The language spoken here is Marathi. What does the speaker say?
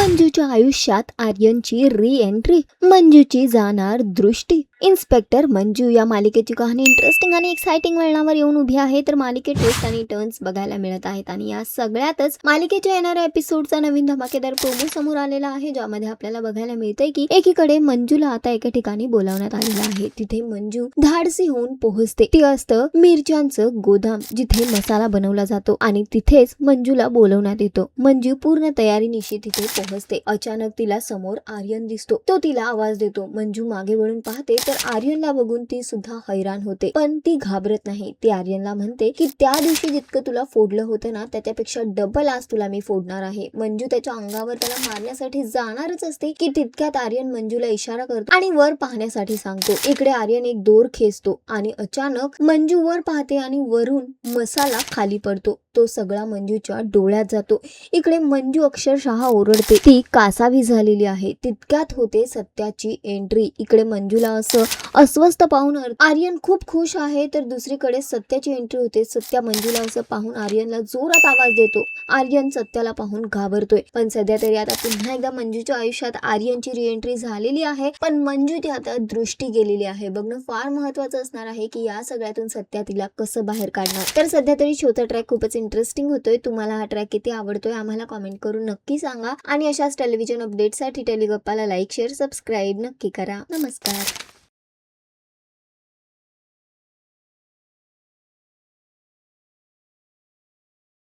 मंजूच्या आयुष्यात आर्यनची री एंट्री, मंजूची जाणार दृष्टी। इन्स्पेक्टर मंजू या मालिकेची कहाणी इंटरेस्टिंग आणि एक्साइटिंग वळणावर येऊन उभी आहे। तर मालिकेत ट्विस्ट आणि टर्न्स बघायला मिळत आहेत आणि या सगळ्यातच मालिकेच्या येणाऱ्या एपिसोडचा नवीन धमाकेदार प्रोमो समोर आलेला आहे, ज्यामध्ये आपल्याला बघायला मिळतंय की एकीकडे मंजूला आता एका ठिकाणी बोलावण्यात आलेलं आहे। तिथे मंजू धाडसी होऊन पोहोचते। ती असतं मिरच्यांचं गोदाम, जिथे मसाला बनवला जातो आणि तिथेच मंजूला बोलवण्यात येतो। मंजू पूर्ण तयारीनिशी तिथे पोहोचते। अचानक तिला समोर आर्यन दिसतो। तो तिला आवाज देतो। मंजू मागे वळून पाहते तर आर्यनला बघून ती सुद्धा हैराण होते, पण ती घाबरत नाही। ती आर्यनला म्हणते की त्या दिवशी जितकं तुला फोडलं होतं ना, त्याच्यापेक्षा डबल आज तुला मी फोडणार आहे। मंजू त्याच्या अंगावर त्याला मारण्यासाठी जाणारच असते की तितक्यात आर्यन मंजूला इशारा करतो आणि वर पाहण्यासाठी सांगतो। इकडे आर्यन एक दोर खेचतो आणि अचानक मंजू वर पाहते आणि वरून मसाला खाली पडतो। तो सगळा मंजूच्या डोळ्यात जातो। इकडे मंजू अक्षरशः ओरडते, ती कासावी झालेली आहे। तितक्यात होते सत्याची एंट्री। इकडे मंजूला असं अस्वस्थ पाहून आर्यन खूप खुश आहे, तर दुसरीकडे सत्याची एंट्री होते। सत्या मंजूला असं पाहून आर्यनला जोरात आवाज देतो। आर्यन सत्याला पाहून घाबरतोय, पण सध्या तरी आता पुन्हा एकदा मंजूच्या आयुष्यात आर्यनची रिएंट्री झालेली आहे। पण मंजू ती आता दृष्टी गेलेली आहे। बघणं फार महत्वाचं असणार आहे की या सगळ्यातून सत्या तिला कसं बाहेर काढणार। तर सध्या तरी शोचा ट्रॅक खूपच इंटरेस्टिंग होतोय। तुम्हाला हा ट्रॅक किती आवडतोय आम्हाला कमेंट करून नक्की सांगा आणि अशाच टेलिव्हिजन अपडेटसाठी टेलिगप्पाला लाईक, शेअर, सबस्क्राईब नक्की करा। नमस्कार।